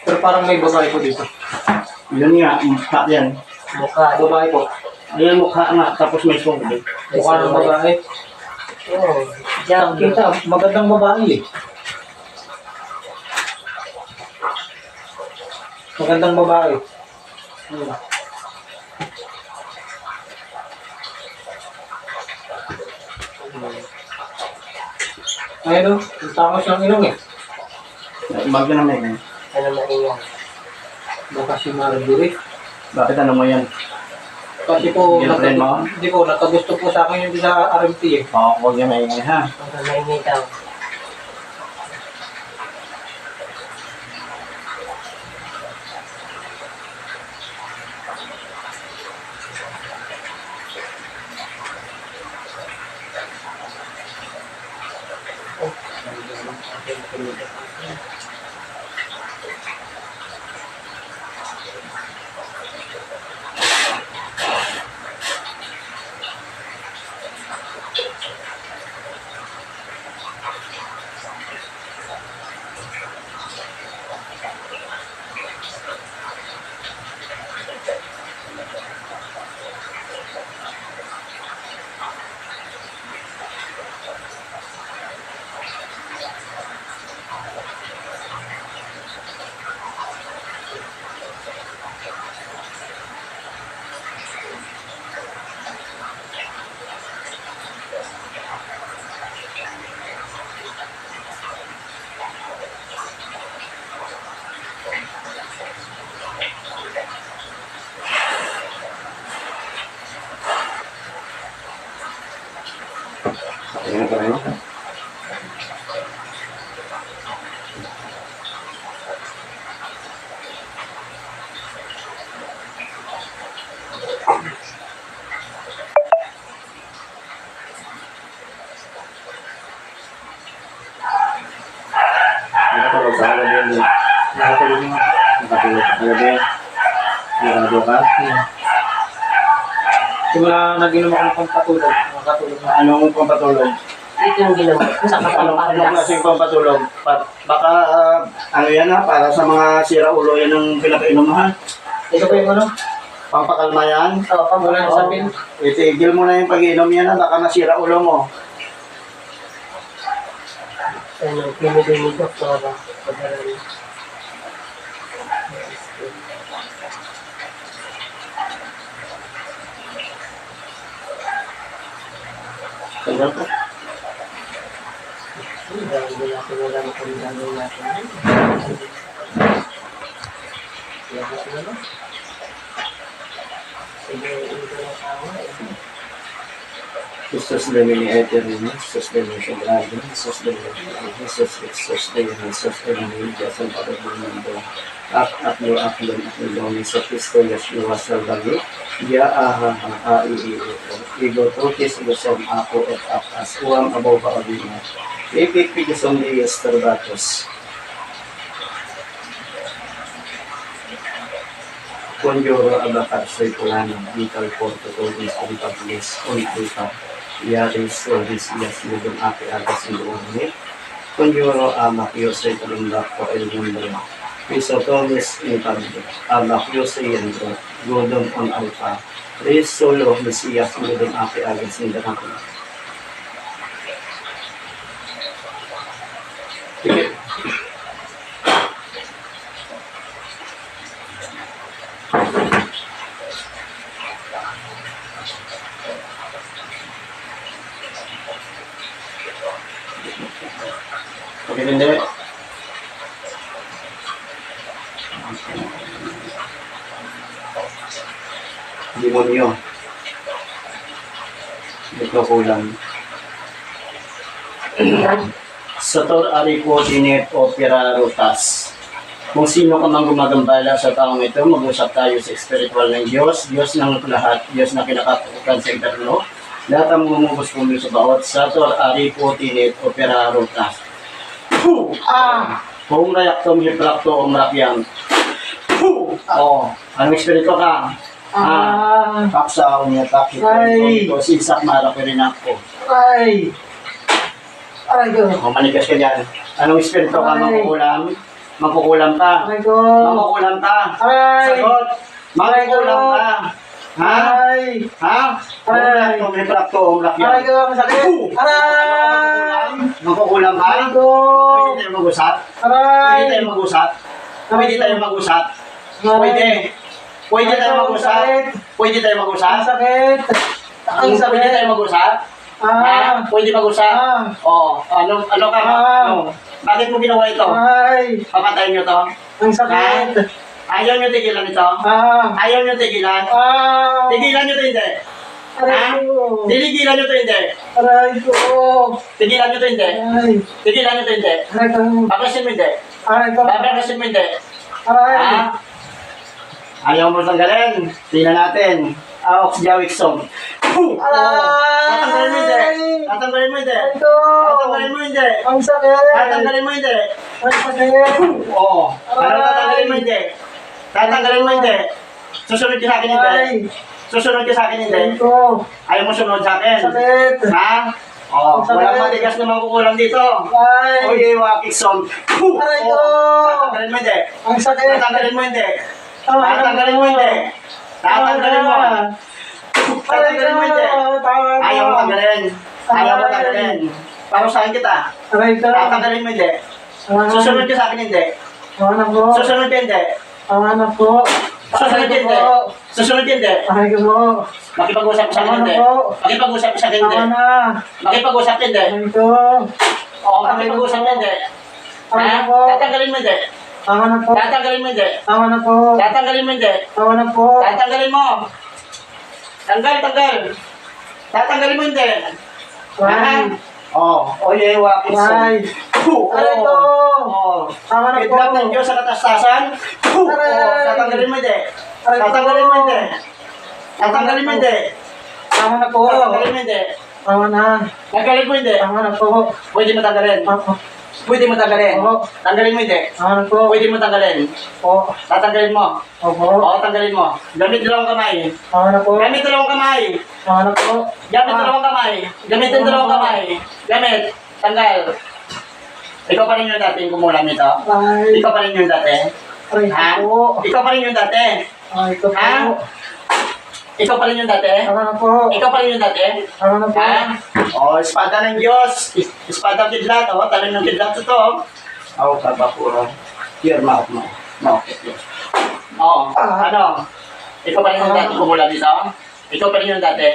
Pero parang may babae po dito. Yun nga, mukha yan. Mukha, babae po. Ayan mukha nga, tapos may sungkit. Mukha ng babae. Oo. Diyan. Kita, magandang babae eh. Magandang babae. Ayun o, ang tangos ng ilong eh. Bagyo na may Ano maingay? Baka si Marjorie. Bakit ano mo yan? Kasi po, Girlfriend mo? hindi po, nakagusto po sa akin yung sa RMT eh. Oo, huwag yan maingay ha. Ano maingay daw? Tingnan ko rin. Nakatulog sa gabi yan. Nakatulog mo. Nakatulog sa gabi. Nakatulog ka? Simula nag-inom ako ng pampatulog. Nakatulog na. Anong pampatulog? Ito yung ginawa. Sa Anong kapamparlas. klaseng pampatulog? Baka ano yan ha? Para sa mga sira-ulo yan ng pinapainom ha? Ito po yung ano? Pampakalma yan? Oo, Wala na sabihin. Itigil mo na yung pag-inom yan ha? Baka nasira ulo mo. Ano, pinili ni Doktora. Pag-aral. Tanggal ko. Dahil hindi natin alam kung gagawin natin. Labas na ba? Sige, ito na tama. Jesus Domini Eterno, Jesus Domini Sagrado, Jesus Domini, Jesus Domini, Jesus Domini, Diyos ang Padre del Mundo. Aklo, Domini, sa Cristo, Yeshua, Salvador, Dia aha ha Igo Trotis, Gusong ako at akas, uwang abaw pa kabina. Ipipigusong di Esterbatos. Conjuro abacar soy pulano, vital porto, todos compatibles, unituta. Yaris, Solis, Yas, Ludong Ate, Agas, Indurone. Conjuro amakyo soy talundak po el mundo. Piso Tomes, Intabdo. Amakyo soy Yandro, Godom on Alpha. Res Solo, Mesias, Ludong Ate, Agas, Indurone. Bakit hindi? Demonyo. Ito kulang. Sator Arico Dinet Opera Rotas. Kung sino ka mang gumagambala sa taong ito, mag-usap tayo sa spiritual ng Diyos, Diyos ng lahat, Diyos na kinakatukan sa interno. Lahat ang mumugos kong sa bawat Sator Arico Dinet Opera Rotas. Kung rayak tong hiprakto o marakyang. Anong espiritu ka? Paksa o niya takit. Ito sisak marakirin ako. Ay! Ay, God! Manigas ka dyan. Anong espiritu ka makukulam? Magkukulam ka. Aray ko. Magkukulam ka. Aray. Sagot. Magkukulam ka. Ha? Aray. Ha? Aray. May prakto, umlak yan. Aray ko, masakit. Aray. Magkukulam ka? Aray ko. Pwede tayo mag-usap? Aray. Pwede tayo mag-usap? Pwede tayo mag-usap? Pwede. Pwede tayo mag-usap? Pwede tayo mag-usap? Ang sakit. Ang sakit. Pwede tayo mag-usap? Ha? Pwede mag-usap? Oo. Ano ka? Ano? Bakit mo ginawa ito? Ay. Papatayin nyo to? Ang sakit. Ayaw nyo tigilan ito? Ayaw nyo tigilan? Tigilan nyo to hindi? Aray ko. Titigilan nyo to hindi? Aray ko. Tigilan nyo to hindi? Ay. Tigilan nyo to hindi? Aray ko. Babasin mo hindi? Aray ko. Babasin mo hindi? Aray. Ha? Ayaw mo tanggalin? Tingnan natin. Oxjawik song. Tatanggalin mo hindi? Tatanggalin mo hindi? Aray ko. Tatanggalin mo hindi? Ang sakit. Tatanggalin mo hindi? Ang sakit. Oo. Ano tatanggalin mo hindi? Tatanggalin mo hindi? Susunod ka sa akin hindi? Ay. Susunod ka sa akin hindi? Aray ko. Ayaw mo sunod sa akin? Sakit. Ha? Oo. Ang sakit. Walang matigas na mangkukulam dito. Ay. Oye, wakik song. Aray ko. Tatanggalin mo hindi? Ang sakit. Tatanggalin mo hindi? Tatanggalin mo hindi? Tatanggalin mo. Tatanggalin mo hindi? Ayaw mo tanggalin. Ayaw mo tanggalin. Parusahan kita. Aray ko. Tatanggalin mo hindi? Susunod ka sa akin hindi? Ang anak ko. Susunod ka hindi? Ang anak ko. Susunod ka hindi? Susunod ka hindi? Aray ko po. Makipag-usap ka sa akin hindi? Makipag-usap ka sa akin hindi? Tama na. Makipag-usap ka hindi? Aray ko. Oo, makipag-usap ka hindi? Aray Ha? ko. Tatanggalin mo hindi? Ang anak ko. Tatanggalin mo hindi? Ang anak ko. Tatanggalin mo hindi? Ang anak ko. Tatanggalin mo. Tanggal. Tatanggalin mo hindi. Ay. Oo. Oye, wakit Ay. Aray ko. Oo. Ang anak ko. Kidnap ng Diyos sa katastasan. Oo. Tatanggalin mo hindi. Aray ko. Tatanggalin mo hindi. Tatanggalin mo hindi. Ang anak ko. Tatanggalin mo hindi. Ang anak. Tanggalin mo hindi. Ang anak ko. Pwede mo tanggalin. Pwede mo tanggalin. Oo. Tanggalin mo hindi. Ang anak ko. Pwede mo tanggalin. Oo. Tatanggalin mo. Opo. Oo, tanggalin mo. Gamit dalawang kamay. Ang anak ko. Gamit dalawang kamay. Ang anak ko. Gamit dalawang kamay. Gamitin dalawang kamay. Gamit. Tanggal. Ikaw pa rin yung dati yung kumulam nito? Ay. Ikaw pa rin yung dati? Aray Ha? ko. Ikaw pa rin yung dati? Ay ko po. Ha? Ikaw pa rin yung dati? Ang anak ko. Ikaw pa rin yung dati? Ang anak ko. Ha? O, espada ng Diyos. Espada ng kidlat. O, talim ng kidlat ito. Ako ka ba puro? Here, mouth mo. Mouth. Oo. Ano? Ikaw pa rin yung dati kumulam dito? Ikaw pa rin yung dati?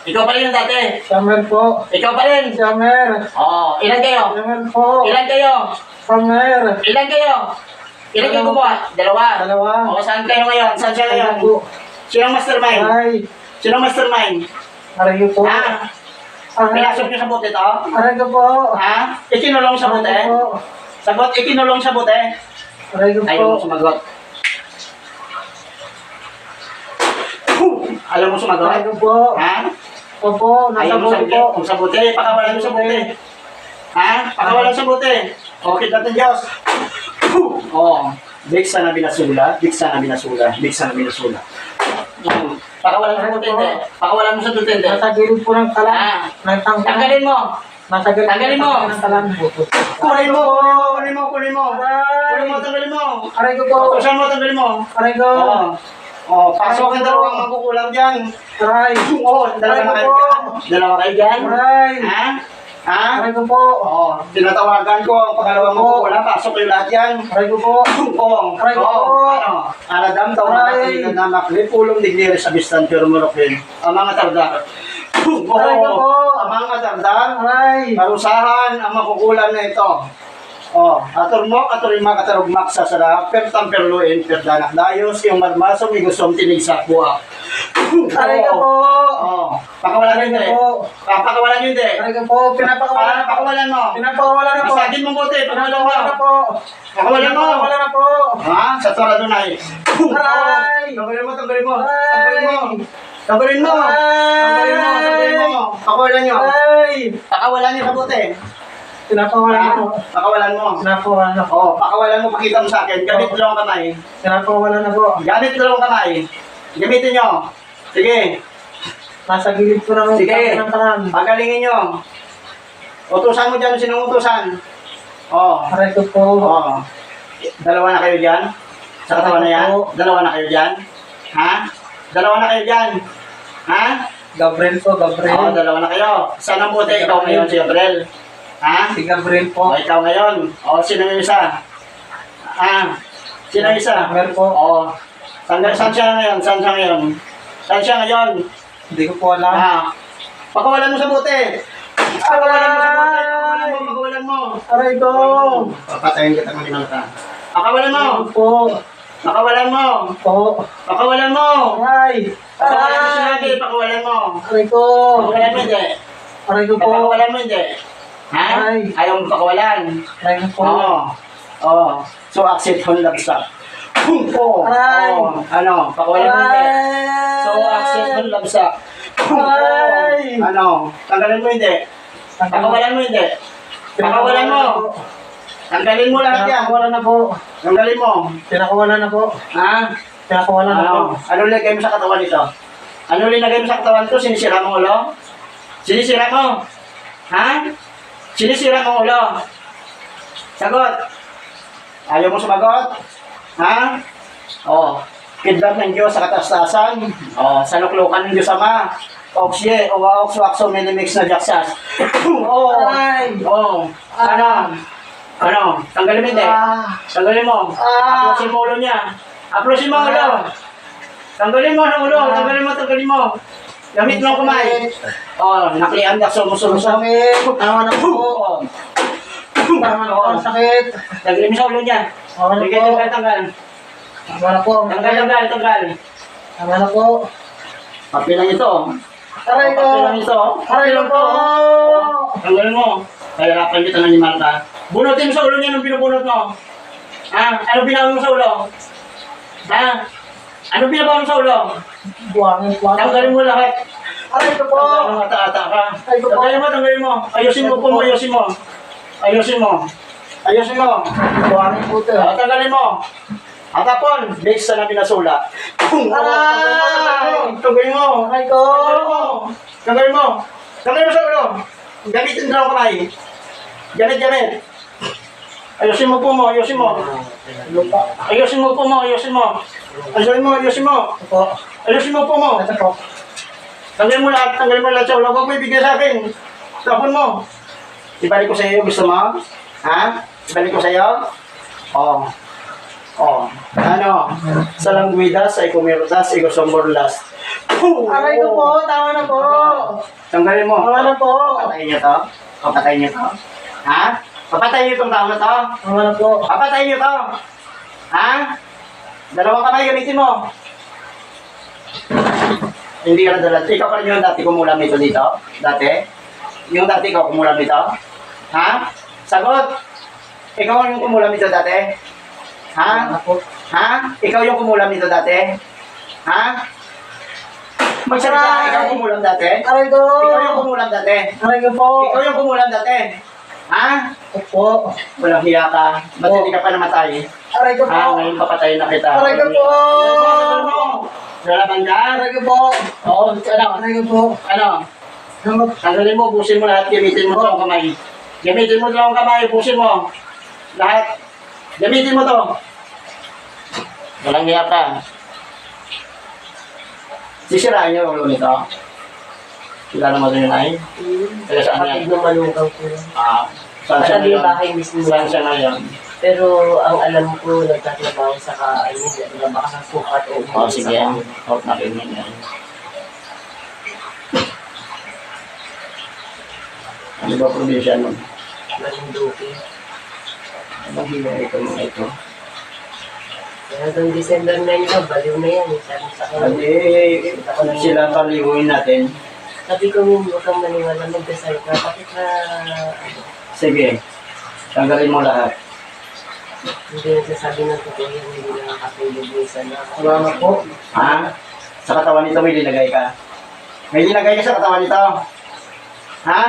Ikaw pa rin yung dati? Samer po. Ikaw pa rin? Samer. Oo. Ilan kayo? Samer po. Ilan kayo? Samer. Ilan kayo? Ilan kayo gumawa? Dalawa. Dalawa. O, saan kayo ngayon? Saan siya ngayon? Sinong mastermind? Ay. Sinong mastermind? Aray ko po. Ha? Aray Pinasok niyo sa bote to? Aray ko po. Ha? Ikinulong sa bote? Aray ko po. Sagot, ikinulong sa bote? Aray ko Ayaw mo po. sumagot. Ayaw mo sumagot? Aray ko po. Ha? Opo. Ayaw Nasa mo buhay po. sa bote? Pakawalan mo sa bote. Ha? Pakawalan sa bote. Okay, natin Diyos. Oo. Biksa na binasula, biksa na binasula, biksa na binasula. Pakawalan mo sa bote, hindi. Pakawalan mo sa bote, hindi. Nasa gilid po ng talan. Nagtanggal. Tanggalin mo. Nasa gilid Tanggalin mo. ng talan. Kunin mo, kunin mo, kunin mo. Kunin mo, tanggalin mo. Aray ko po. Tusan mo, tanggalin mo. Aray ko. Oo. Oh, pasok ang dalawang magkukulang dyan. Aray. Oo, dalawa na kayo dyan. Dalawa kayo dyan. Aray. Ha? Ha? Aray ko po. Oo, tinatawagan ko ang pangalawang magkukulang. Pasok kayo lahat yan. Aray ko po. Oo. Aray ko po. Ano? Aradam, taon na Aray. na makli, pulong digniri sa bistan, pero murokin. Ang mga tardar. Aray ko po. Ang mga tardar. Aray. Parusahan ang makukulam na ito. Oh, atur mo, aturima katarugmak sa sarap, per tamperluin, per danak dayos, yung marmasong igusom tinigsak buwak. Aray ko po. Oh, pakawalan Aray yun ko eh. po. Pakawalan yun eh. Aray ko po. Pinapakawalan na po. Pakawalan mo. Pinapakawalan na po. Masagin mo bote, pakawalan mo. Pinapakawalan na po. Pakawalan mo. Pinapakawalan na po. Ha? Sa tora dunay. Aray. Tanggalin mo, tanggalin mo. Aray. Tanggalin mo. Tanggalin mo. Tanggalin mo, tanggalin mo. Pakawalan nyo. Aray. Pakawalan nyo sa bote. Pinapakawalan na po. Pakawalan mo. Pinapakawalan na po. Oh, pakawalan mo, pakita mo sa akin. Gamit dalawang kamay. Pinapakawalan na po. Gamit dalawang kamay. Gamitin nyo. Sige. Nasa gilid po ng Sige. ng talan. Pagalingin nyo. Utusan mo dyan sinong utusan. Oh. Aray ko po. Oh. Dalawa na kayo dyan? Sa katawan na yan? Dalawa na kayo dyan? Ha? Dalawa na kayo dyan? Ha? Gabriel po, Oo, Gabriel. dalawa na kayo. Saan ang buti? Ikaw ngayon si Gabriel. Ha? Si Gabriel O, po. ikaw ngayon. O, sino yung isa? Ha? Sino yung isa? Gabriel po. Oo. Saan siya ngayon? Saan siya ngayon? Saan siya ngayon? Hindi ko po alam. Ha? Pakawalan mo sa buti. Pakawalan mo sa buti. Pakawalan mo. Aray ko. Papatayin kita ng ginalta. Pakawalan mo. Ano po? Pakawalan mo. Po. Pakawalan mo. Aray. Pakawalan mo sinabi. Aray. Pakawalan mo. Aray ko. Pakawalan mo hindi. Aray ko po. Pakawalan mo hindi. Ha? Ay. Ayaw mo pakawalan. Aray ko po. Oo. Oo. So, accept on love stop. Oo. Aray. Oo. Ano? Pakawalan mo hindi. Aray. So, accept on love stop. Aray. Ano? Tanggalin mo hindi. Pakawalan mo hindi. Pakawalan mo. Tanggalin mo lahat yan. Pinakawalan na po. Tanggalin mo. Pinakawalan na po. Ha? Pinakawalan na po. Ano? Ano lagay mo sa katawan nito? Ano linagay mo sa katawan ko? Sinisira mo ulo? Sinisira mo? Ha? Sinisira mo ulo? Sagot. Ayaw mo sumagot? Ha? Oh. Kidlat ng Diyos sa katastasan. Oh. Saluklukan ng Diyos Ama. Oxye, o oxwaxo, minimix na jaksas. Oh. Aray. Oh. Ano? Ano? Tanggalin mo hindi. Tanggalin mo. Aplosin mo ulo niya. Aplosin mo ulo. Tanggalin mo ang ulo. Tanggalin mo. Gamit mo ang kamay. Oh, naklian dak Ang sumusulusok. sakit. Tama na po. Oh. Tama na po. Ang sakit. Tanggalin mo sa ulo niya. Tama na Sige, po. tanggal. Tama na po. Ang sakit. Tanggal. Tama na po. Papel lang ito. Aray ko. Papel lang ito. Aray ko po. Tanggalin mo. Kahirapan kita ng limang ka. Bunutin mo sa ulo niya nung binubunot mo. Ano binawin mo sa ulo? Ano binawin mo sa ulo? Buwangin po. Tanggalin mo lahat. Aray ko po. Tanggalin mo, ata-ata ka. Ay, ko po. Tanggalin mo. Ayusin mo po mo, ayusin mo. Ayusin mo. Buwangin po ito. Tanggalin mo. Atapon, based sa namin nasula. Tanggalin mo. Aray ko. Tanggalin mo sa ulo. Gamitin daw kamay. Gamit. Ayusin mo. Ayusin mo. Opo. Ayusin mo po mo. Ito po. Tanggalin mo lahat sa ulo. Huwag mo ibigay sa akin. Tapon mo. Ibalik ko sa iyo. Gusto mo? Ha? Ibalik ko sa iyo? Oo. Ano? Sa langguidas, ay kumirtas, igosomborlas. Aray ko po. Tama na po. Tanggalin mo. Tama na po. Papatayin niyo to? Papatayin niyo to? Ha? Papatayin niyo itong tao na to? Tama na po. Papatayin niyo to? Ha? Dalawang kamay gamitin mo. Hindi ka nadala. Ikaw pa rin yung dati kumulam nito dito? Dati? Yung dati ikaw kumulam nito? Ha? Sagot! Ikaw yung kumulam nito dati? Ha? Tama po. Ha? Ikaw yung kumulam nito dati? Ha? Magsalita, ikaw kumulam dati? Aray ko. Ikaw yung kumulam dati? Aray ko po. Ikaw yung kumulam dati? Ha? Opo. Walang hiya ka. Ba't hindi ka pa namatay? Aray ko po. Ngayon papatayin na kita. Aray ko po. Lalaban ka? Aray ko po. Oo, ano? Aray ko po. Ano? Tanggalin mo, busin mo lahat, gamitin mo dalawang kamay. Gamitin mo dalawang kamay, busin mo. Lahat. Gamitin mo to. Walang hiya ka. Sisirain niyo ang ulo nito. Kilala mo din yun ay? Kaya saan yan? Kapag lumalungkaw ko. Saan siya Sabi yung ngayon? bahay mismo. Saan siya ngayon? Pero ang alam ko, nagtatrabaho sa na baka sa sukat o Oo, sige. Out na rin yan. Ano ba probinsya mo? Marinduque. Anong hinari ko mga ito? Hanggang December 9 na, baliw na yan. Sabi sa Ano sila paliguin natin? Sabi ko, huwag kang maniwala, magdasal ka. Bakit na, Sige. Tanggalin mo lahat. hindi nagsasabi ng totoo yan, hindi nakakatulog minsan na. Salamat po. Ha? Sa katawan nito may linagay ka? May linagay ka sa katawan nito? Ha?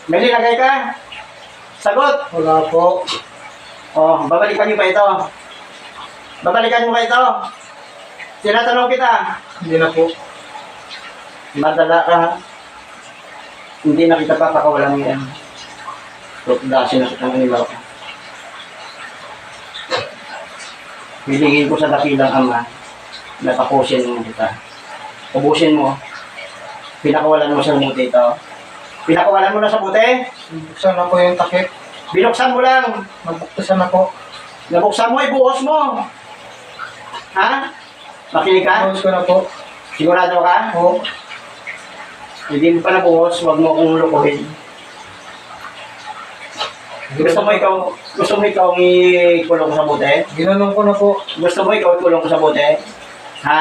May linagay ka? Sagot! Wala po. Oh, babalikan niyo pa ito. Babalikan mo pa ito. Tinatanong kita. Hindi na po. Madala ka. Hindi na kita papakawalan yan. Dasi na sa kanyang ilaw. Hilingin ko sa dakilang Ama na tapusin mo kita. Ubusin mo. Pinakawalan mo sa buti ito. Pinakawalan mo na sa buti. Buksan na po yung takip. Binuksan mo lang. Nabuksan na po. Nabuksan mo, ibuhos mo. Ha? Makinig ka? Buhos ko na po. Sigurado ka? Po. Hindi mo pa nabuhos, huwag mo akong lukuhin. Gusto mo ikaw ikulong ko sa buti? Ginanong ko na po. Gusto mo ikaw ikulong ko sa buti? Ha?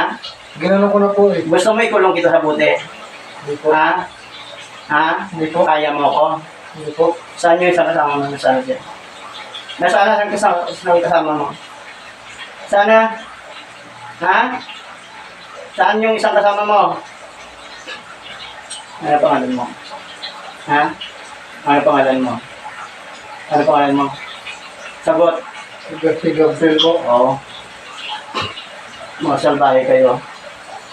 Ginanong ko na po eh. Gusto mo ikulong kita sa buti? Hindi po. Ha? Ha? Hindi po. Kaya mo ako? Hindi po. Saan yung isang kasama mo? Nasaan siya? Nasaan ang kasama mo? Sana? Ha? Saan yung isang kasama mo? Ano pangalan mo? Ha? Ano pangalan mo? Ano pangalan mo? Sagot. Si Gabriel po. Oo. Mga salbahe kayo.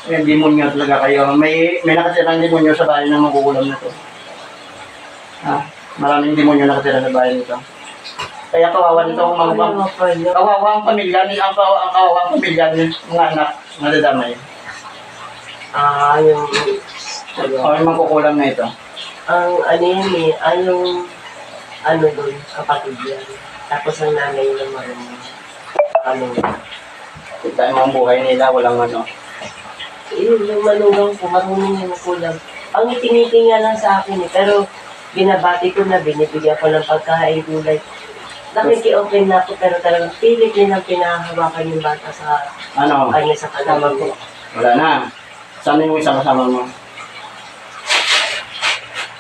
Yung demonyo talaga kayo. May nakatirang demonyo sa bahay na magugulam na to. Ha? Maraming demonyo nakatira sa bahay nito. Kaya kawawa nito ang mga kawawa ang pamilya ni ang kawawa ang pamilya ni mga anak nadadamay. Yung... O yung magkukulam na ito. Ang ano yun eh, yung ano doon, kapatid yan. Tapos ang nanay yung marunong. Ano, Kita yung mga buhay nila, walang ano. yung manugang ko, marunong yung kulang. Ang itiniti nga lang sa akin eh, pero binabati ko na, binibigyan ko ng pagkain gulay. Nakiki-open na ako, pero talagang pilit din ang pinahawakan yung bata sa Ano? kanya sa kalaman ko. Wala na. Saan yung isang kasama mo?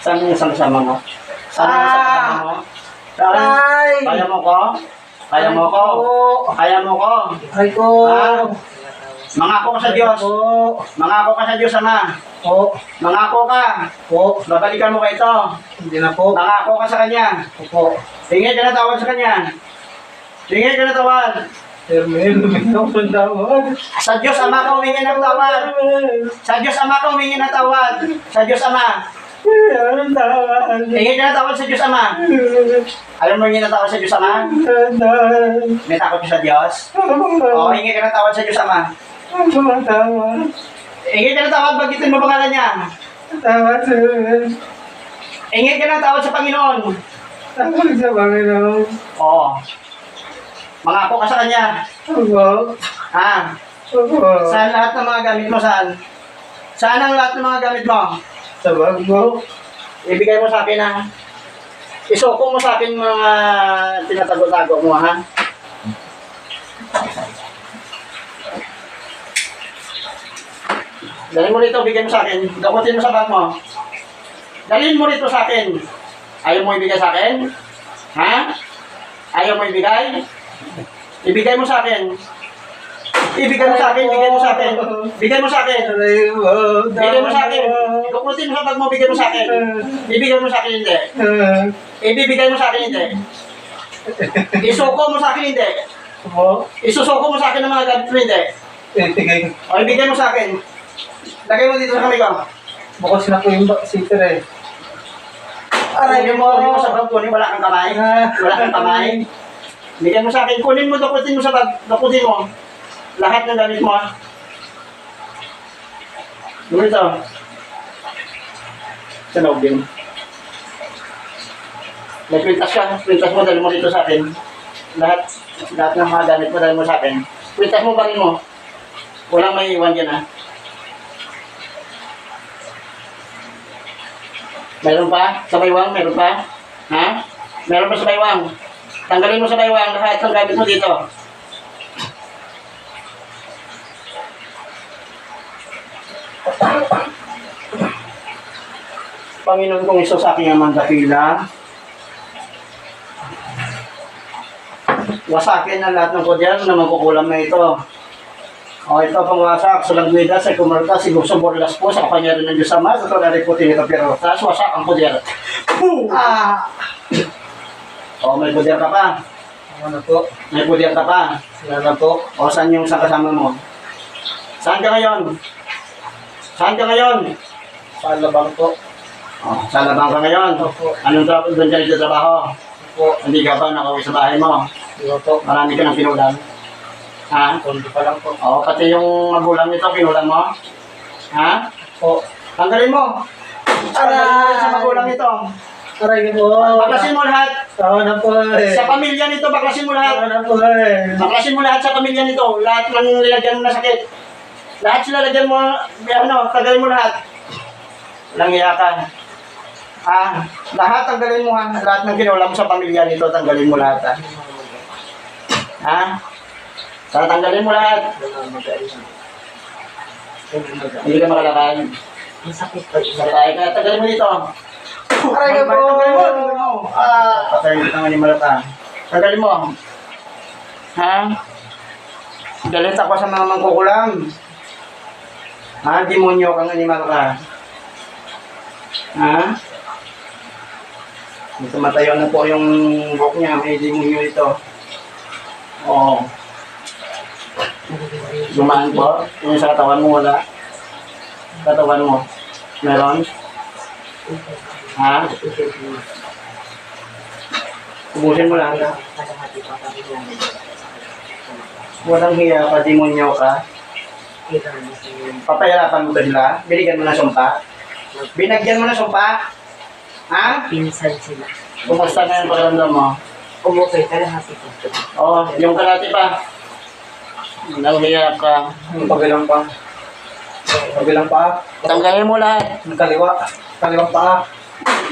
Saan yung isang kasama mo? Saan yung isang kasama mo? Saan? Ay! Kaya mo ko? Kaya mo ko? Kaya mo ko? Ay ko! Ha? Mangako ka sa Diyos. Po! Mangako ka sa Diyos, Ama. Po! Mangako ka. Po! Babalikan mo ka ito. Hindi na po. Mangako ka sa Kanya. Po! Tingin ka na tawad sa Kanya. Tingin ka na tawad. Hermel, luminaw po tawad. Sa Diyos Ama ka humingi ng tawad. Sa Diyos Ama ka humingi ng tawad. Sa Diyos Ama. Anong tawad? Hingi ka ng tawad sa Diyos Ama. Alam mo hingi ng tawad sa Diyos Ama? May takot ka sa Diyos? Oo, hingi ka ng tawad sa Diyos Ama. Tawad. Hingi ka ng tawad, bagitin mo pangalan niya. Tawad sa Hingi ka ng tawad sa Panginoon. Tawad sa Panginoon. Oo. Mangako ka sa Kanya. Opo. Ha? Opo. Saan lahat ng mga gamit mo? Saan? Saan ang lahat ng mga gamit mo? Sa bag mo. Ibigay mo sa akin ha. Isuko mo sa akin mga tinatago-tago mo ha. Dalhin mo rito, bigyan mo sa akin. Dakutin mo sa bag mo. Dalhin mo rito sa akin. Ayaw mo ibigay sa akin? Ha? Ayaw mo ibigay? Ibigay mo sa akin. Ibigay mo sa akin, bigay mo sa akin. Bigay mo sa akin. Bigay mo sa akin. Kukutin mo sa bag mo, bigay mo sa akin. Ibigay mo sa akin, hindi. Ibibigay mo sa akin, hindi. Isuko mo sa akin, hindi. Opo. Isusuko mo sa akin ng mga gamit mo, hindi. Tigay. O, ibigay mo sa akin. Lagay mo dito sa kamay ko. Bukas na po yung sitter eh. Kunin mo sa bag, kunin, wala kang kamay. Wala kang kamay. Bigay mo sa akin, kunin mo, dakutin mo sa bag, dakutin mo. Lahat ng gamit mo. Dito. Sa loob din. May kwintas ka, kwintas mo, dali mo dito sa akin. Lahat ng mga gamit mo, dali mo sa akin. Kwintas mo, bangin mo. Walang may iwan dyan ha. Meron pa? Sa baywang? Meron pa? Ha? Meron pa sa baywang? Tanggalin mo sa baywang lahat ng gamit mo dito. Panginoon kong Isus sa aking amang dakila, wasakin ang lahat ng kodyan na magkukulam na ito. O ito pangwasak sa langwida, sa kumarta, si Gusto Borlas po, sa kapangyarihan ng Diyos Ama, sa tunari po tinito pero tas wasak ang kodyan. O may kodyan ka pa. Ano po? May kodyan ka pa. Ano po? O saan yung isang kasama mo? Saan ka ngayon? Saan ka ngayon? Palabang po. O, sa labang ka ngayon? Opo. Anong trabaho doon ka nagtatrabaho? Opo. Hindi ka ba nakauwi sa bahay mo? Ano po? Marami ka ng pinulan. Ha? Kondo pa lang po. Oo, pati yung magulang nito, kinulam mo? Ha? Po. Tanggalin mo! Tanggalin mo rin sa magulang nito. Aray ko po. Baklasin mo lahat. Tama na po eh. Sa pamilya nito, baklasin mo lahat. Tama na po eh. Baklasin mo lahat sa pamilya nito. Lahat ng nilagyan mo na sakit. Lahat sila lagyan mo, tanggalin mo lahat. Walang iyakan. Lahat tanggalin mo ha. Lahat ng kinulam mo sa pamilya nito, tanggalin mo lahat ha. Ha? Tatanggalin mo lahat. Hindi ka makalakad. Masakit pa rin. Patay ka, tanggalin mo dito. Aray ko po. Tanggalin mo. Patayin kita ng animal ka. Tanggalin mo. Ha? Galit ako sa mga mangkukulam. Ha? Demonyo kang animal ka. Ha? Tumatayo na po yung buhok niya. May demonyo ito. Oo. Gumaan po. Yung sa katawan mo, wala. Katawan mo. Meron? Ha? Ubusin mo lang. Walang hiya ka, demonyo ka. Papayarapan mo ba sila? Binigyan mo ng sumpa? Binagyan mo ng sumpa? Ha? Pinsan sila. Kumusta na yung pakiramdam mo? Umukay ka na happy ko. Oo, yung karate pa. Walang hiya ka. Yung pagilang pa. Pagilang pa. Tanggalin mo lahat. Yung kaliwa. Kaliwang pa.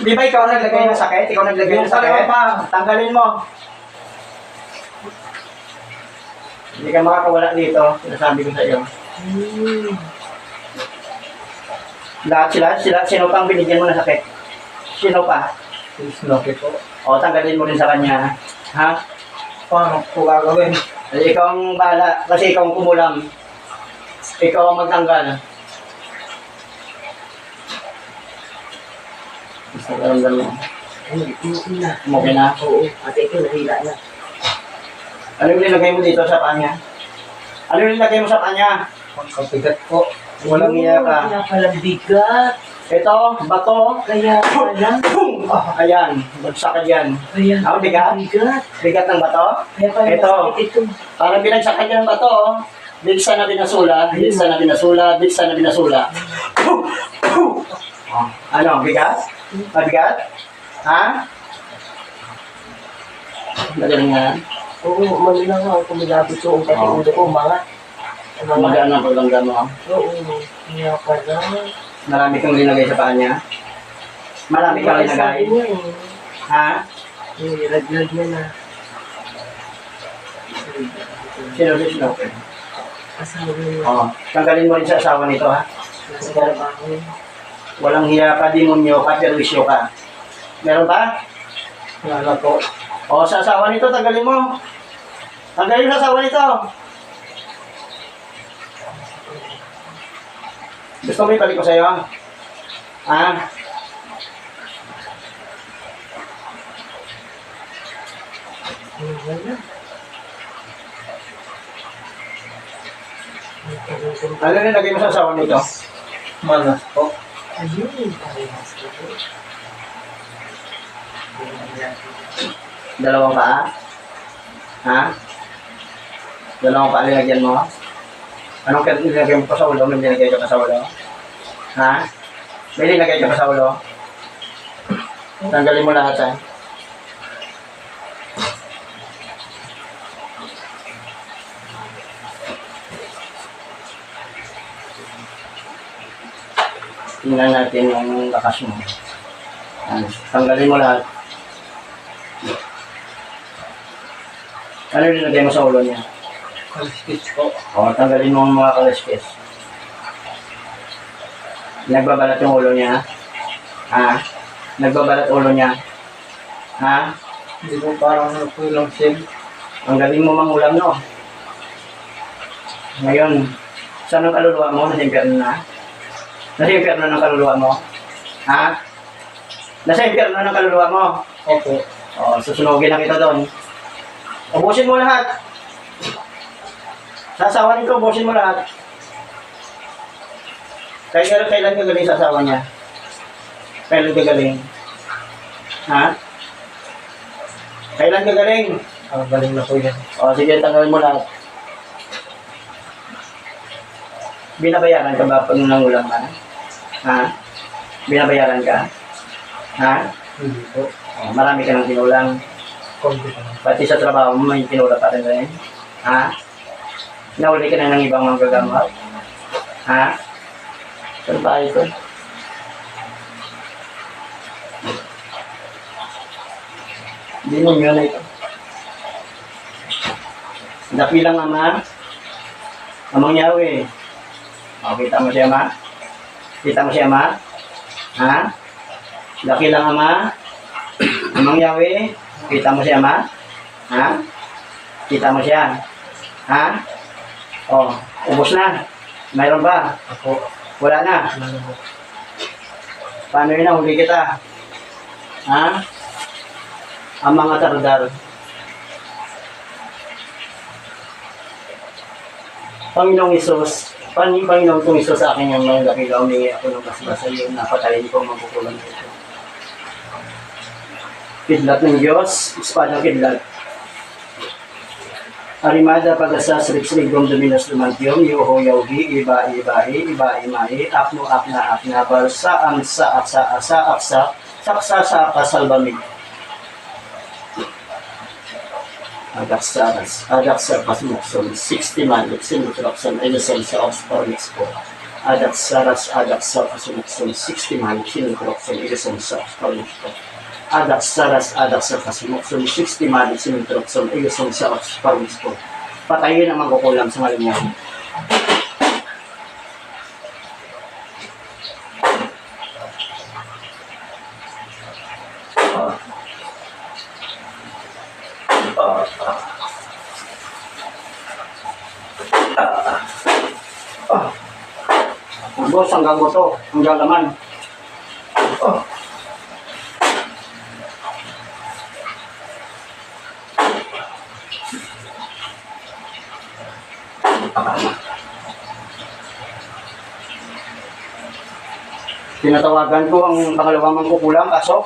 Di ba ikaw naglagay ng sakit? Ikaw naglagay ng Yung kaliwa sakit? pa. Tanggalin mo. Hindi ka makakawala dito. Sinasabi ko sa iyo. Lahat sila, sino pang binigyan mo ng sakit? Sino pa? Sinoke po. O, tanggalin mo rin sa kanya. Ha? Paano po gagawin? Kasi ikaw ang bahala. Kasi ikaw ang kumulam. Ikaw ang magtanggal. Gusto ka lang gano'n. Okay na? Oo, pati ikaw nahila na. Ano yung nilagay mo dito sa kanya? Ano yung nilagay mo sa kanya? Pagkapigat po. Walang iya ka. Kaya pala bigat. Ito, bato. Kaya pala. Ayan, bagsak ka dyan. Kaya Ako, bigat? bigat. Bigat ng bato? Kaya pala Ito. masakit ito. Parang binagsakan niya ng bato. Oh. Bigsa na binasula, bigsa na binasula, bigsa na binasula. Ano, bigat? Mabigat? Ha? Magaling nga. Oo, manilang ako kumilabot yung pati Oo. ulo ko, mga. Magaan ang paglangga mo. Oo, kaya pala. Marami kang linagay sa paa niya. Marami kang linagay. Sabi niya eh. Ha? Laglag niya na. Sino? Asawa niya. Oo. Tanggalin mo rin sa asawa nito ha. Nasa trabaho. Walang hiya ka, demonyo ka, perwisyo ka. Meron pa? Wala na po. O, sa asawa nito, tanggalin mo. Tanggalin sa asawa nito. Gusto mo ibalik ko sa'yo? Ha? Wala. Ano rin lagay mo sa asawa nito? Manas po. Ayun, parehas ko po. Dalawang paa? Ha? Dalawang paa nilagyan mo? Anong nilagay mo pa sa ulo? May nilagay ka pa sa ulo? Ha? May nilagay ka pa sa ulo? Tanggalin mo lahat ha? Tingnan natin yung lakas mo. Tanggalin mo lahat. Ano yung nilagay mo sa ulo niya? Kaliskis po. O, tanggalin mo ang mga kaliskis. Nagbabalat yung ulo niya. Ha? Nagbabalat ulo niya. Ha? Hindi po parang ano po yung sim. Ang galing mo mangulam, no? Ngayon, saan ang kaluluwa mo? Nasa impyerno na? Nasa impyerno ng kaluluwa mo? Ha? Nasa impyerno ng kaluluwa mo? Opo. O, susunogin na kita doon. Ubusin mo lahat. Sa asawa nito, ubusin mo lahat. Kailan gagaling sa asawa niya? Kailan gagaling? Ha? Kailan gagaling? Ang galing na po yan. O, sige, tanggalin mo lahat. Binabayaran ka ba pag nangulang ka? Ha? Binabayaran ka? Ha? Hindi po. Oh, marami ka ng tinulang. Konti pa lang. Pati sa trabaho mo, may tinula pa rin. Ha? Nahuli ka na ng ibang manggagamot? Ha? Saan ba ito? Hindi mo yun na ito. Dapilang ama, amang Yahweh. O, kita mo siya, ama? Kita mo siya, ama? Ha? Dapilang ama, amang Yahweh. Kita mo siya, ama? Ha? Kita mo siya? Ha? O, ubos na. Mayroon ba? Ako. Wala na. Ano na po? Paano yun na? Huli kita. Ha? Ang mga tardar. Panginoong Isus, Panginoong kong Isus sa akin yung mga dakilaw, humingi ako ng basbasa yung napatayin ko magkukulang ito. Kidlat ng Diyos, espada kidlat. Arimada pagasas riksligom dominos lumantium, yuho yauhi, iba imai, apno apna, balsa, amsa, aksa, saksa sa kasalbami. Adaksa pasmukson, 60 man, sinutrakson, inuson sa Oxfornix po. Adaksa pasmukson, 60 man, sinutrakson, inuson sa Oxfornix po. Adaksa pasmukson, 60 man, sinutrakson, inuson sa Oxfornix po. Patayin ang mangkukulam sa malimyan. Boss, hanggang buto, hanggang laman. Tinatawagan ko ang pangalawang mangkukulam, kaso?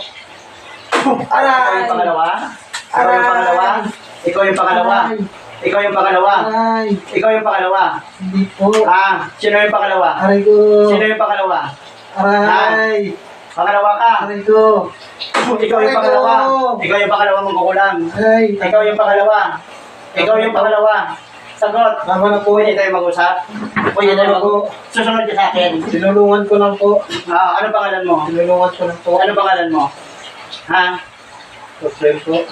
Ikaw yung pangalawa? Ikaw yung pangalawa? Ikaw yung pangalawa? Ikaw yung pangalawa? Aray! Ikaw yung pangalawa? Hindi po. Ah, sino yung pangalawa? Aray ko! Sino yung pangalawa? Aray! Pangalawa ka? Aray ko! Ikaw yung pangalawa? Ikaw yung pangalawa mangkukulam? Aray! Ikaw yung pangalawa? Ikaw yung pangalawa? Sagot! Tama na po. Pwede tayo mag-usap? Pwede tayo mag-usap? Susunod ka sa akin. Sinulungan ko lang po. Ah, ano pangalan mo? Sinulungan ko lang po. Ano pangalan mo? Ha? Problem po.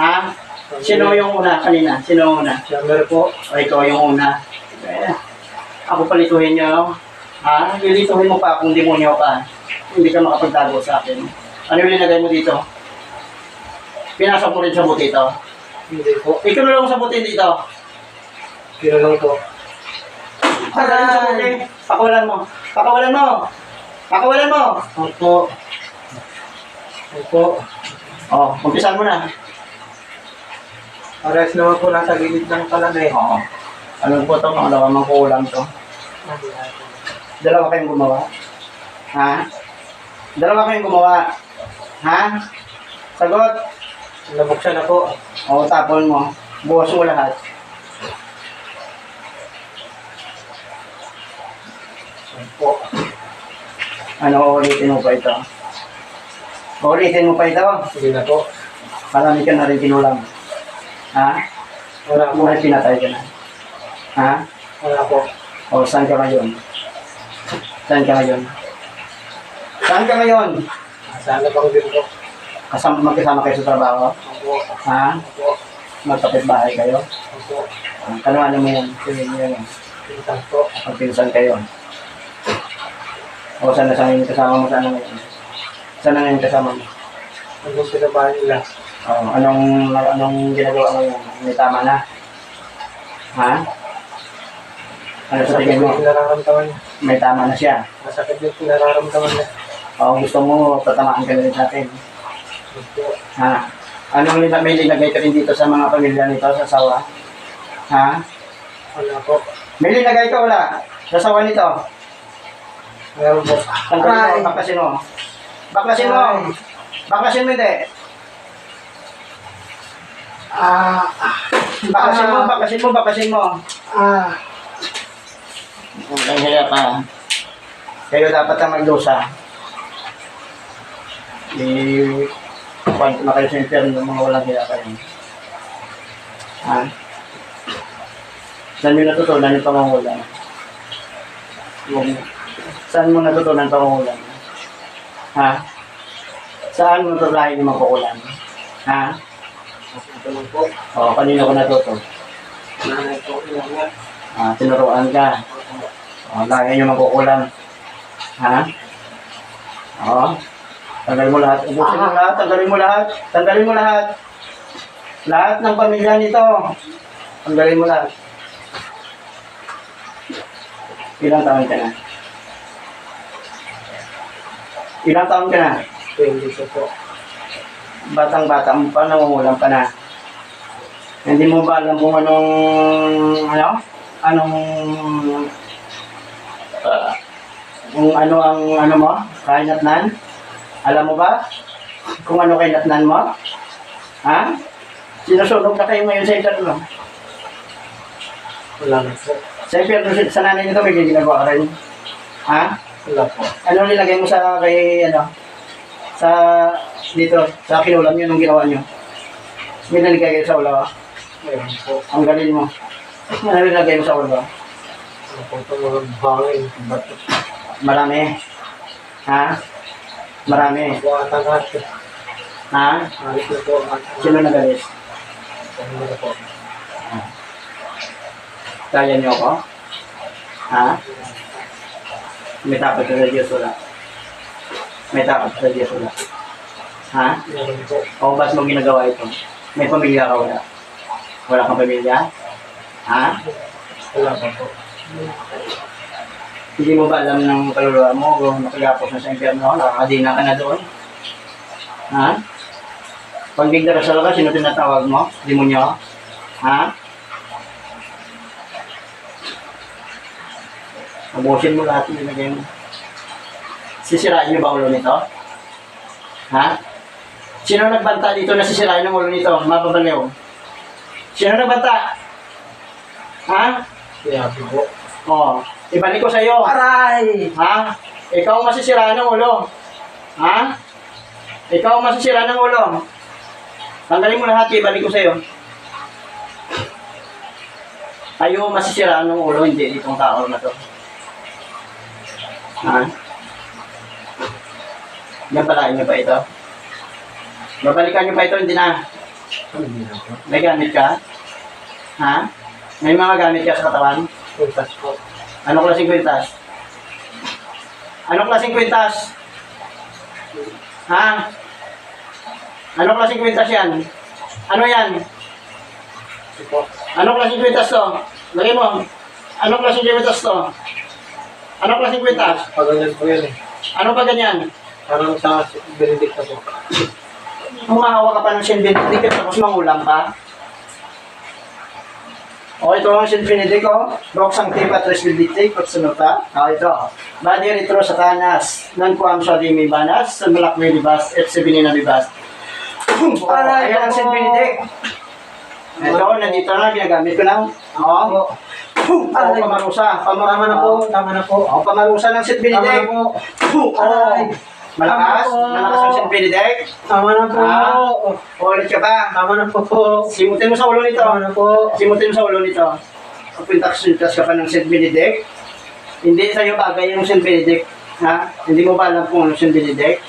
Ha? Sino yung una kanina? Sino yung una? Siyempre po. O ikaw yung una. Eh, ako palituhin nyo. Ha? Ilituhin mo pa kung demonyo ka. Hindi ka makapagtago sa akin. Ano yung linagay mo dito? Pinasok mo rin sa buti ito. Hindi po. Ikinulong sa buti dito. Kinulong po. Pakawalan mo sa buti. Pakawalan mo. Pakawalan mo. Pakawalan mo. Opo. Opo. O, umpisan mo na. Ares naman po nasa gilid ng kalamay. Oo. Ano po ito? Pangalawa mang kulang to. Dalawa kayong gumawa? Ha? Dalawa kayong gumawa? Ha? Sagot? Nabuksan na po. O, tapon mo. Bukas mo lahat. Opo. Ano, ulitin mo pa ito? Ulitin mo pa ito? Hindi na po. Marami ka na rin tinulang. Ha? Wala po. Buhay pinatay ka na. Ha? Wala po. O, saan ka ngayon? Saan ka ngayon? Saan ka ngayon? Sana bang din po. Magkasama kayo sa trabaho? Opo. Ha? Opo. Magkapit bahay kayo? Opo. Ano mo yan? Sige mo yan. Pinsan po. Magpinsan kayo. O, saan na saan yung kasama mo? Saan na ngayon? Saan na ngayon kasama mo? Hanggang pinabahan nila. O, anong ginagawa mo yun? May tama na? Ha? Ano sa tingin mo? Masakit yung nararamdaman niya. May tama na siya. Masakit yung nararamdaman niya. O, gusto mo, tatamaan ka na rin sa atin. Opo. Ha? Anong may linagay ka rin dito sa mga pamilya nito, sa sawa? Ha? Wala po. May linagay ka wala? Sa sawa nito? Meron po. Tanggalin mo, baklasin mo. Baklasin mo! Baklasin mo hindi. Baklasin mo, baklasin mo, baklasin mo. Walang hiya ka. Kayo dapat ang magdusa. Kuhan ko na kayo sa impyerno ng mga walang hiya kayo. Ha? Saan mo natutunan yung pangungulan? Saan mo natutunan yung pangungulan? Ha? Saan mo natutunan yung magkukulan? Ha? Ito lang po. O, kanino ko natuto? Nanay po. Ilang nga. Tinuruan ka. O, lagi nyo magkukulan. Ha? O, tanggalin mo lahat. Ubusin mo lahat. Tanggalin mo lahat. Tanggalin mo lahat. Lahat ng pamilya nito. Tanggalin mo lahat. Ilang taon ka na? Ilang taon ka na? 22 po. Batang-bata mo pa, nangungulam ka na. Hindi mo ba alam kung kung ano ang ano mo? Kainatnan? Alam mo ba? Kung ano kainatnan mo? Ha? Sinusunog na kayo ngayon sa impyerno. Wala na po. Sa impyerno, sa nanay nito may ginagawa ka rin. Ha? Wala po. Ano nilagay mo sa kay sa dito, sa kinulam nyo nung ginawa nyo? May nalagay kayo sa ulo. Meron po. Ang galing mo. Ano nilagay mo sa ulo? Ano po ito mga bangin. Bato. Marami. Ha? Marami. Buwatan at. Ha? Alis na po. At Sino nagalis? ano na po. Kaya nyo ako? Ha? May takot ka sa Diyos wala. May takot ka sa Diyos wala. Ha? Meron po. O ba't mo ginagawa ito? May pamilya ka wala? Wala kang pamilya? Ha? Wala pa po. Hindi mo ba alam ng kaluluwa mo kung nakagapos na sa impyerno? Nakakadina ka na doon? Ha? Pag nagdarasal ka, sino tinatawag mo? Demonyo? Ha? Abusin mo lahat ng nilagay mo. Sisirain niyo ba ulo nito? Ha? Sino nagbanta dito na sisirain ng ulo nito? Mapabaliw. Sino nagbanta? Ha? Kaya po. Oh, ibalik ko sa iyo. Aray! Ha? Ikaw ang masisiraan ng ulo. Ha? Ikaw ang masisiraan ng ulo. Tanggalin mo lahat, ibalik ko sa iyo. Tayo ang masisiraan ng ulo, hindi itong tao na to. Ha? Nabalain niyo ba ito? Babalikan niyo pa ito, hindi na. Ano nila po? May gamit ka? Ha? May mga gamit ka sa katawan? Puntas po. Ano klaseng kwintas? Ano klaseng kwintas? Ha? Ano klaseng kwintas yan? Ano yan? Ito po. Ano klaseng kwintas to? Lagay mo. Ano klaseng kwintas to? Ano klaseng kwintas? Paganyan po yan eh. Ano ba ganyan? Parang sa Benedicta po. Humahawa ka pa ng Saint Benedict tapos mangulam pa? O ito ang Saint Benedict o. Rox Sancti Patris Benedicti, Kutsunuta. O ito. Badi retro satanas. Nan kuam sa di may banas. Sa malak may libas. At sa binina libas. Ayan ang Saint Benedict. Ito, nandito na. Ginagamit ko na. O. Pamarusa. Tama na po. Tama na po. O, pamarusa ng Saint Tama na Benedict. po. O. Malakas. Malakas ang Saint Benedict. Tama na po. Ulit ka ba? Tama na po. Simutin mo sa ulo nito. Tama na po. Simutin mo sa ulo nito. Kapintas-sintas ka pa ng Saint Benedict. Hindi sa'yo bagay yung Saint Benedict. Ha? Hindi mo ba alam kung ano Saint Benedict?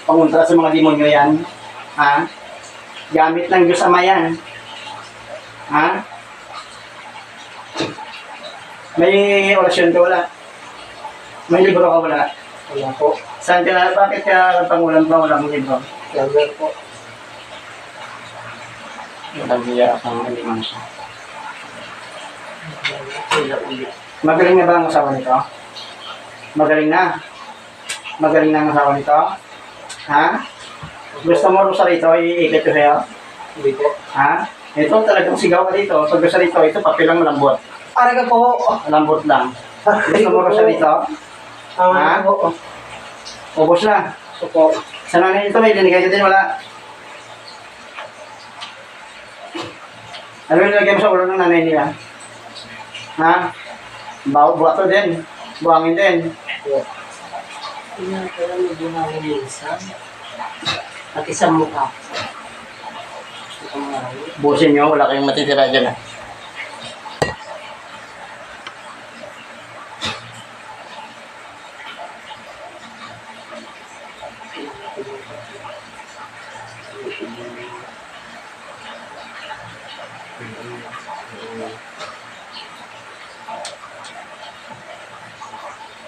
Pangunta sa mga demonyo yan. Ha? Gamit ng Diyos Ama yan. Ha? May orasyon ka wala? May libro ka wala? Wala po. Saan ka na? Bakit ka pangulam pa wala mong libro? Number po. Walang hiya kang aliman siya. Magaling na ba ang asawa nito? Magaling na. Magaling na ang asawa nito? Ha? Gusto mo rosarito, iikit ko sa'yo? Hindi po. Ha? Ito talagang sigaw ka dito. Pag rosarito, ito papilang malambot. Aray ka po. Malambot lang. Gusto mo rosarito? Tama Ha? na po. Ubos na. Ito po. Sa nanay nito, may linigay ka din, wala. Ano yung nilagay mo sa ulo ng nanay nila? Ha? Buwato din. Buhangin din. Kaya pala may buhangin minsan. At isang mukha. Busin nyo, wala kayong matitira dyan.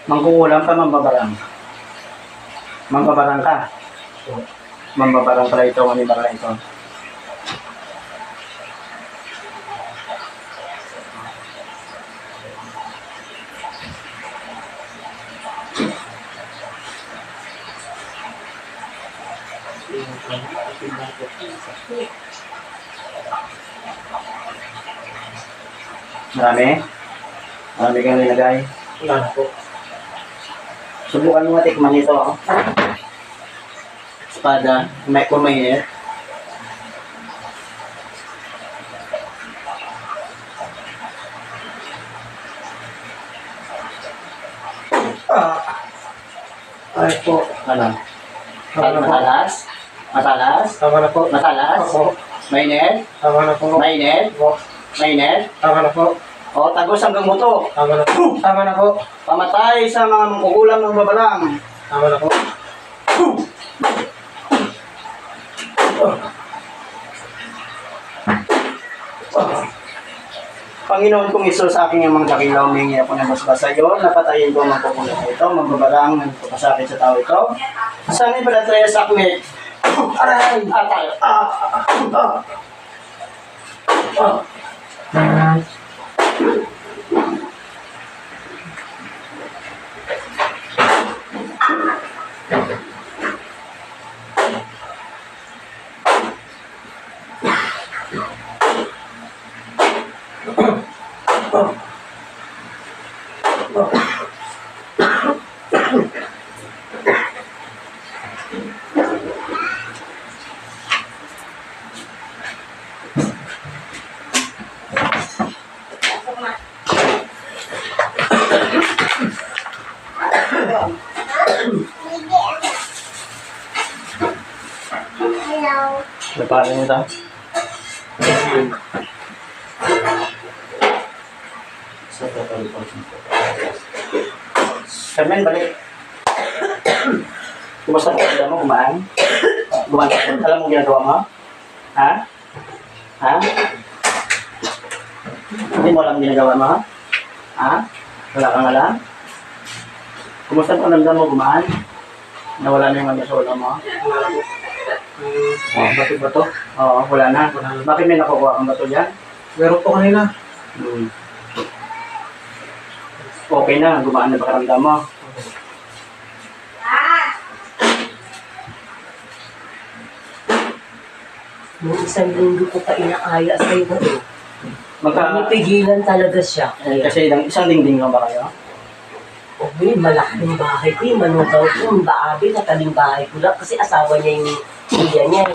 Mangkukulam ka, mambabarang. Mambabarang ka. Mambabarang pala ito, manibara ito. Marami? Marami kang nilagay. Wala na po. Subukan mo tikman ito. Oh. Espada, may kumainit. Ay po. Ano? Tama na po. Matalas? Matalas? Tama na po. Matalas? Opo. Mainit? Tama na po. Mainit? Opo. Mainit? Tama na po. O, tagos hanggang buto. Tama na po. Tama na po. Pamatay sa mga mangkukulam ng babalang. Tama na po. Panginoon kong Isus, sa aking mga dakilaw, humingi ako ng basbas sa iyo, napatayin ko ang mangkukulam na ito, magbabarang ng kapasakit sa tao ito. Sana ipalataya sa akmit. Aray! Atay! Naparin mo ito. Carmen, balik. Kumusta ang pagkakita mo? Kumaan? Kumaan? Alam mo ginagawa mo? Ha? Ha? Hindi mo alam ginagawa mo? Ha? Wala kang alam? Kumusta ang pakiramdam mo? Kumaan? Nawala na yung ano sa ulo mo? Wala po. Bato ba to? Oo, wala na. Bakit may nakukuha kang bato dyan? Meron po kanina. Okay na, gumaan na pakiramdam mo. Nung isang linggo ko pa inaaya sa iyo. Pigilan talaga siya. Kasi isang dingding lang ba kayo? Okay, malaking bahay ko yung manugaw ko. Yung baabi, nataling bahay ko lang. Kasi asawa niya yung kuya niya.